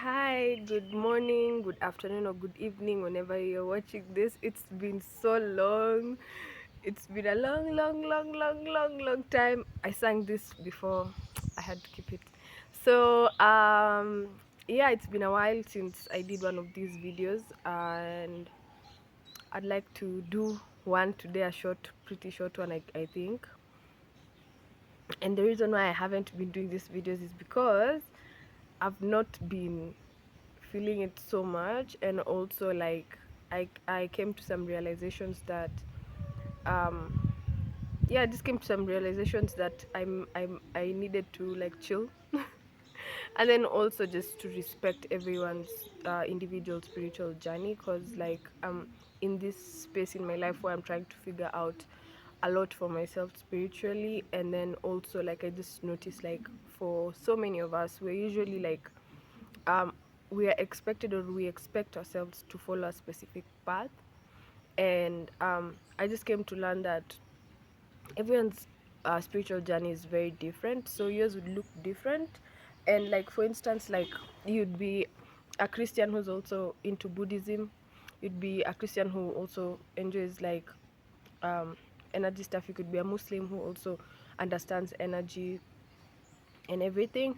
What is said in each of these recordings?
Hi, good morning, good afternoon, or good evening, whenever you're watching this. It's been so long. It's been a long time. I sang this before. I had to keep it. So, yeah, it's been a while since I did one of these videos, and I'd like to do one today, a pretty short one, I think. And the reason why I haven't been doing these videos is because I've not been feeling it so much, and also like I came to some realizations that um yeah, I just came to some realizations that I needed to like chill and then also just to respect everyone's individual spiritual journey, because like in this space in my life where I'm trying to figure out a lot for myself spiritually. And then also like I just noticed, like, for so many of us, we're usually like um we are expected, or we expect ourselves to follow a specific path. And I just came to learn that everyone's spiritual journey is very different, so yours would look different. And like, for instance, like, you'd be a Christian who's also into Buddhism. You'd be a Christian who also enjoys like um energy stuff. You could be a Muslim who also understands energy and everything.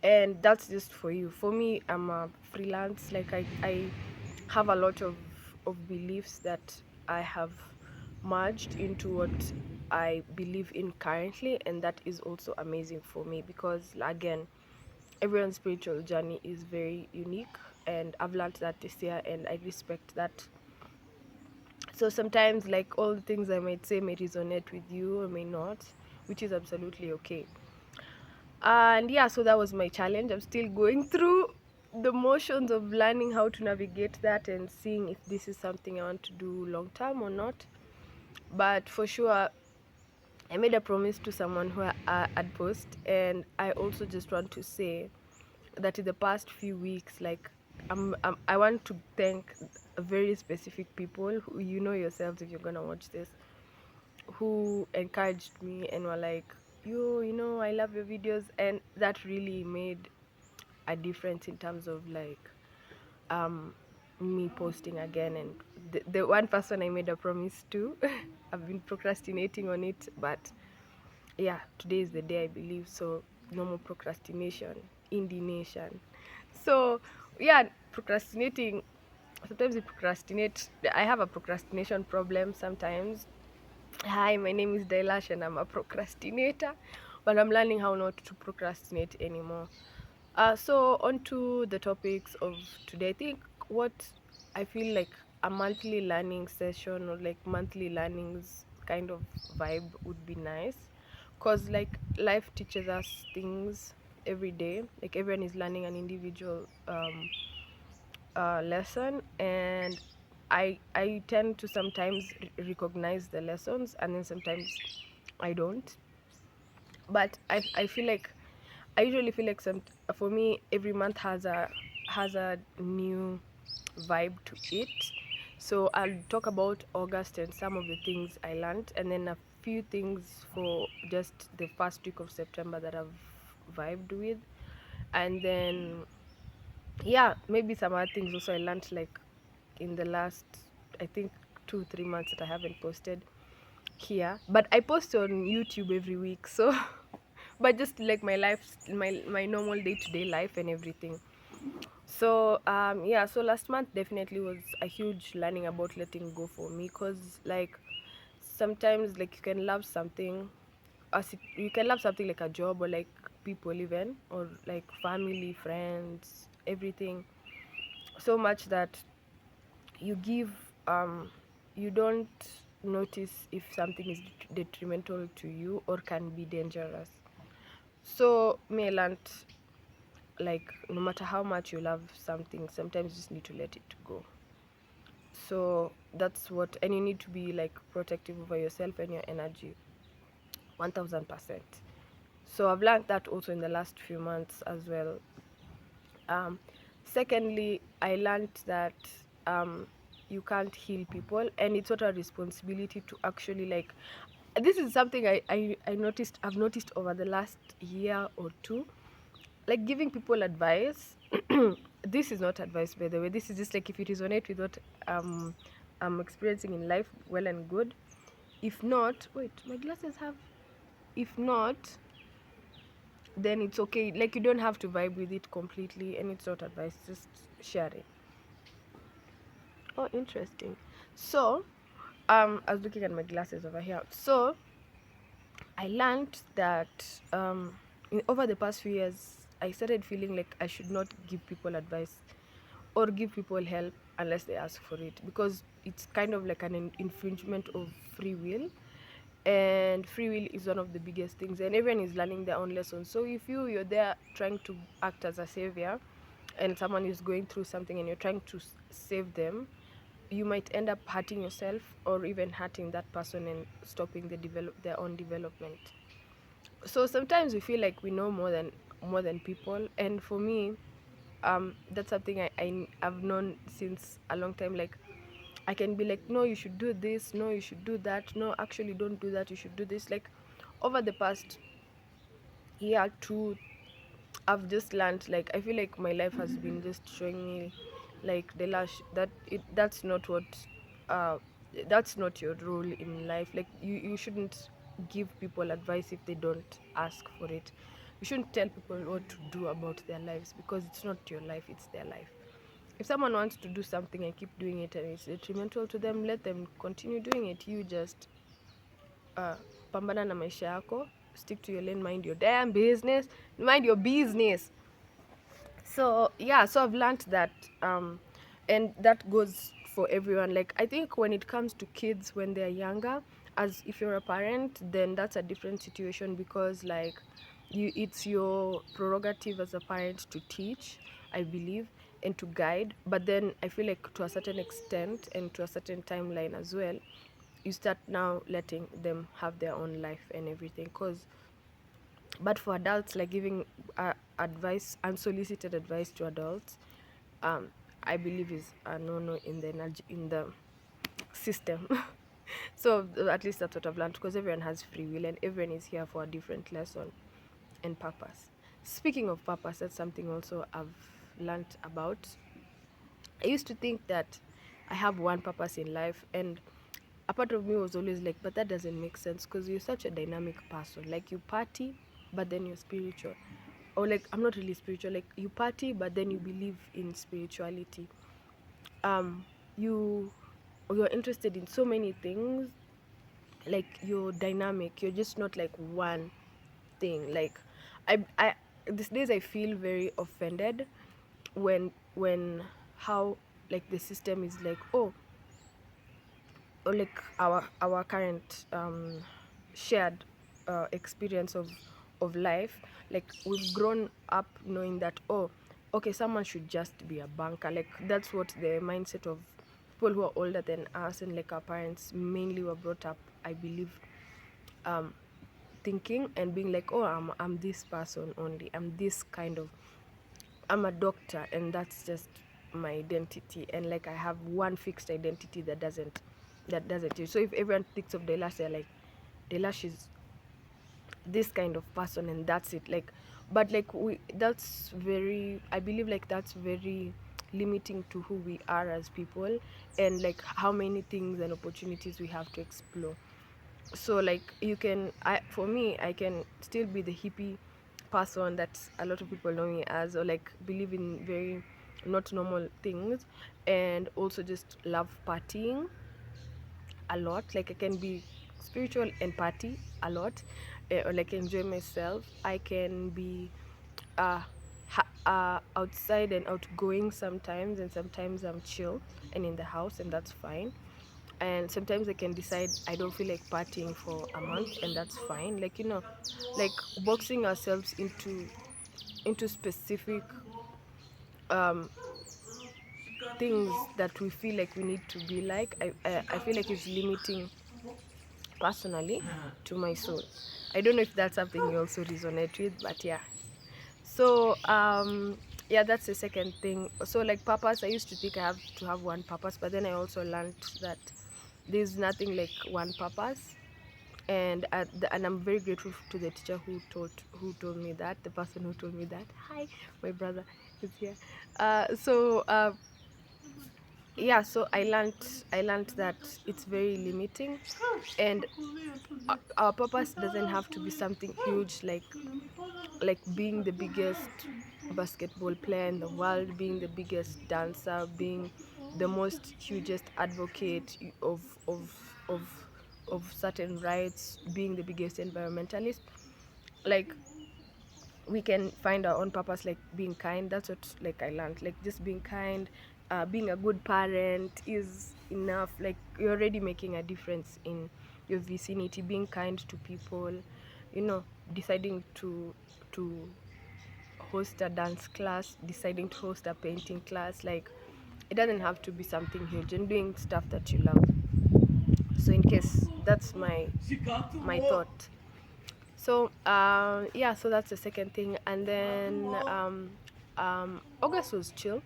And that's just for you. For me, I'm a freelance. Like, I have a lot of beliefs that I have merged into what I believe in currently, and that is also amazing for me because, again, everyone's spiritual journey is very unique, and I've learned that this year, and I respect that. So sometimes, like, all the things I might say may resonate with you or may not, which is absolutely okay. And yeah, so that was my challenge. I'm still going through the motions of learning how to navigate that and seeing if this is something I want to do long term or not. But for sure, I made a promise to someone who I'd post, and I also just want to say that in the past few weeks, like, I want to thank very specific people who, you know yourselves if you're gonna watch this, who encouraged me and were like, you know, I love your videos. And that really made a difference in terms of like um me posting again. And the one person I made a promise to, I've been procrastinating on it, but yeah, today is the day, I believe. So no more procrastination in the nation. So yeah, procrastinating, sometimes we procrastinate. I have a procrastination problem sometimes. Hi, my name is Dailash, and I'm a procrastinator, but I'm learning how not to procrastinate anymore. So on to the topics of today. I think what I feel like a monthly learning session, or like monthly learnings kind of vibe, would be nice, because like life teaches us things every day. Like, everyone is learning an individual lesson, and I tend to sometimes recognize the lessons, and then sometimes I don't. But I feel like, I usually feel like, for me, every month has a new vibe to it. So I'll talk about August and some of the things I learned, and then a few things for just the first week of September that I've vibed with. And then yeah, maybe some other things also I learned, like, in the last, I think, 2 3 months that I haven't posted here, but I post on YouTube every week. So but just like my life, my normal day-to-day life and everything. So yeah, so last month definitely was a huge learning about letting go for me, because like sometimes, like, you can love something, you can love something like a job, or like people even, or like family, friends, everything, so much that you give you don't notice if something is detrimental to you or can be dangerous. So me, I learned, like, no matter how much you love something, sometimes you just need to let it go. So that's what, and you need to be like protective over yourself and your energy, 1000%. So I've learned that also in the last few months as well. um Secondly, I learned that um you can't heal people, and it's not a responsibility to actually, like, this is something I've noticed over the last year or two. Like, giving people advice this is not advice, by the way. This is just like if it resonate with what um I'm experiencing in life, well and good. If not, wait, my glasses have. If not, then it's okay. Like, you don't have to vibe with it completely, and it's not advice. Just sharing. Oh, interesting. So, I was looking at my glasses over here. So, I learned that over the past few years, I started feeling like I should not give people advice or give people help unless they ask for it, because it's kind of like an infringement of free will, and free will is one of the biggest things, and everyone is learning their own lessons. So if you're there trying to act as a savior, and someone is going through something and you're trying to save them, you might end up hurting yourself or even hurting that person and stopping their own development. So sometimes we feel like we know more than people, and for me, that's something I've known since a long time. Like, I can be like, no, you should do this, no, you should do that, no, actually don't do that, you should do this. Like, over the past year two, I've just learned, like, I feel like my life has been just showing me, like, the lash that uh that's not your role in life. Like, you shouldn't give people advice if they don't ask for it. You shouldn't tell people what to do about their lives, because it's not your life, it's their life. If someone wants to do something and keep doing it and it's detrimental to them, let them continue doing it. You just uh, pambana na maisha yako, stick to your lane, mind your damn business, mind your business. So yeah, so I've learned that, and that goes for everyone. Like, I think when it comes to kids when they're younger, as if you're a parent, then that's a different situation, because like, it's your prerogative as a parent to teach, I believe, and to guide. But then I feel like, to a certain extent and to a certain timeline as well, you start now letting them have their own life and everything. Cause but for adults, like giving advice, unsolicited advice to adults, um I believe is a no in the in the system. So at least that's what I've learned, because everyone has free will and everyone is here for a different lesson and purpose. Speaking of purpose, that's something also I've learned about. I used to think that I have one purpose in life, and a part of me was always like, but that doesn't make sense, because you're such a dynamic person. Like, you party, but then you're spiritual. Or, like, I'm not really spiritual. Like, you party, but then you believe in spirituality. Um, you you're interested in so many things. Like, you're dynamic. You're just not like one thing. Like, I these days I feel very offended when how, like, the system is like, oh, or like our current shared experience of life. Like, we've grown up knowing that, oh, okay, someone should just be a banker. Like, that's what the mindset of people who are older than us, and like our parents mainly were brought up, I believe, um thinking and being like, oh, I'm this person only, I'm this kind of, I'm a doctor, and that's just my identity. And like, I have one fixed identity that doesn't change. So if everyone thinks of Delash, they're like, Delash is this kind of person, and that's it. Like, but like, that's very, I believe, like, that's very limiting to who we are as people, and like how many things and opportunities we have to explore. So like, for me, I can still be the hippie person that a lot of people know me as, or like believe in very not normal things, and also just love partying a lot. Like, I can be spiritual and party a lot, or like enjoy myself. I can be outside and outgoing sometimes, and sometimes I'm chill and in the house, and that's fine. And sometimes I can decide I don't feel like partying for a month, and that's fine. Like, like boxing ourselves into specific um things that we feel like we need to be like, I feel like it's limiting, personally, to my soul. I don't know if that's something you also resonate with, but yeah. So yeah, that's the second thing. So like, purpose, I used to think I have to have one purpose, but then I also learned that there's nothing like one purpose. And I'm very grateful to the teacher who told me that, the person who told me that. Hi, my brother. who's here. So yeah, so I learned that it's very limiting, and our purpose doesn't have to be something huge, like being the biggest basketball player in the world, being the biggest dancer, being the most hugest advocate of of certain rights, being the biggest environmentalist. Like, we can find our own purpose, like being kind. That's what, like, I learned, like just being kind, being a good parent is enough. Like, you're already making a difference in your vicinity. Being kind to people, you know, deciding to host a dance class, deciding to host a painting class. Like, it doesn't have to be something huge, and doing stuff that you love. So in case that's my thought. So yeah, so that's the second thing. And then August was chill,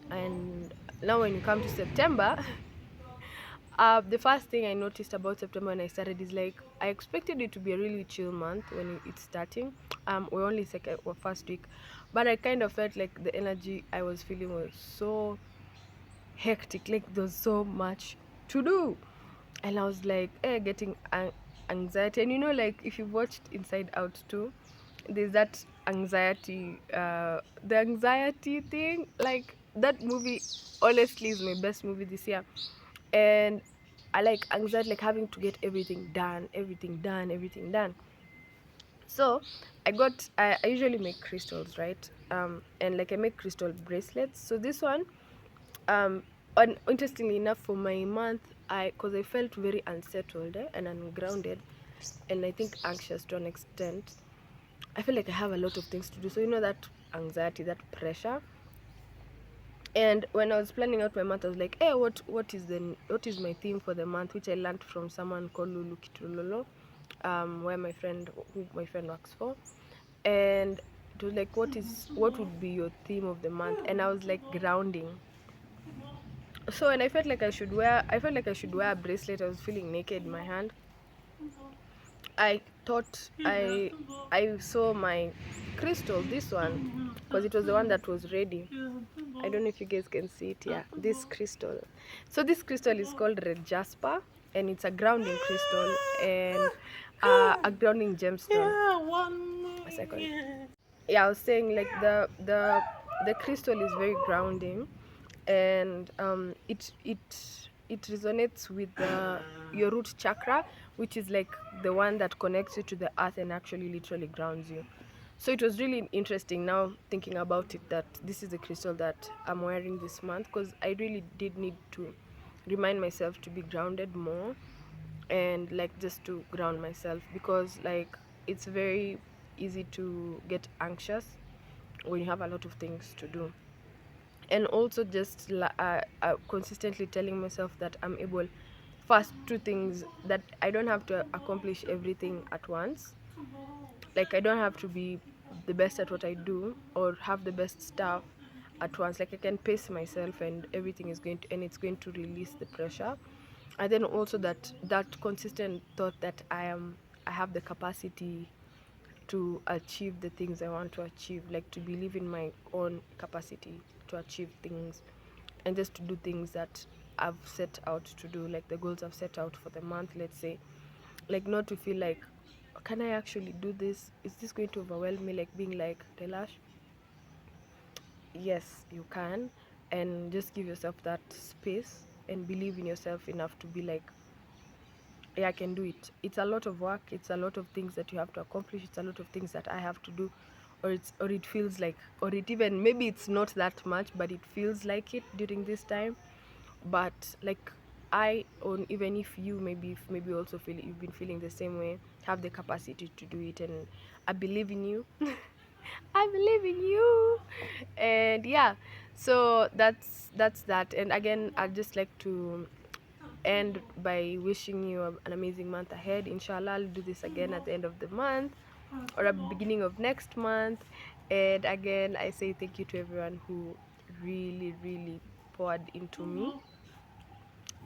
and now when you come to September, the first thing I noticed about September when I started is, like, I expected it to be a really chill month when it's starting. We're only second or first week, but I kind of felt like the energy I was feeling was so hectic. Like, there's so much to do, and I was like, getting anxiety. And like, if you've watched Inside Out too, there's that anxiety, the anxiety thing. Like, that movie honestly is my best movie this year. And I like anxiety, like having to get everything done, everything done, everything done. So I usually make crystals, right? And like, I make crystal bracelets. So this one, um and interestingly enough, for my month, because I felt very unsettled, and ungrounded, and I think anxious to an extent. I feel like I have a lot of things to do. So that anxiety, that pressure. And when I was planning out my month, I was like, hey, what is my theme for the month, which I learned from someone called Lulu Kitulolo, where who my friend works for. And it was like, what would be your theme of the month? And I was like, grounding. So, and I felt like I should wear a bracelet. I was feeling naked in my hand. I thought I saw my crystal, this one, because it was the one that was ready. I don't know if you guys can see it. Yeah, this crystal. So this crystal is called red jasper, and it's a grounding crystal, and a grounding gemstone. A second. Yeah, I was saying, like, the crystal is very grounding, and it resonates with your root chakra, which is like the one that connects you to the earth and actually literally grounds you. So it was really interesting now thinking about it, that this is the crystal that I'm wearing this month, because I really did need to remind myself to be grounded more, and like just to ground myself, because like it's very easy to get anxious when you have a lot of things to do. And also just consistently telling myself that I'm able, first, two things, that I don't have to accomplish everything at once. Like, I don't have to be the best at what I do or have the best stuff at once. Like, I can pace myself, and everything is going to, and it's going to release the pressure. And then also that consistent thought that I have the capacity to achieve the things I want to achieve, like to believe in my own capacity to achieve things, and just to do things that I've set out to do, like the goals I've set out for the month, let's say. Like, not to feel like, can I actually do this? Is this going to overwhelm me? Like, being like, Telash, yes, you can. And just give yourself that space and believe in yourself enough to be like, yeah, I can do it. It's a lot of work. It's a lot of things that you have to accomplish. It's a lot of things that I have to do, or it feels like, or it even, maybe it's not that much, but it feels like it during this time. But like, or even if you maybe also feel you've been feeling the same way, have the capacity to do it, and I believe in you. I believe in you. And yeah, so that's that. And again, I'd just like to end by wishing you an amazing month ahead. Inshallah, I'll do this again at the end of the month or at the beginning of next month. And again, I say thank you to everyone who really, really poured into me.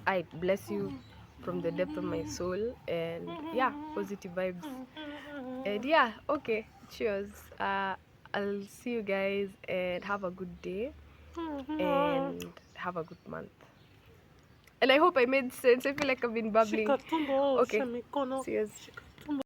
I bless you from the depth of my soul. And yeah, positive vibes. And yeah, okay, cheers. I'll see you guys and have a good day and have a good month. And I hope I made sense. I feel like I've been babbling. Shika tumbo, Okay. osha mikono. See you.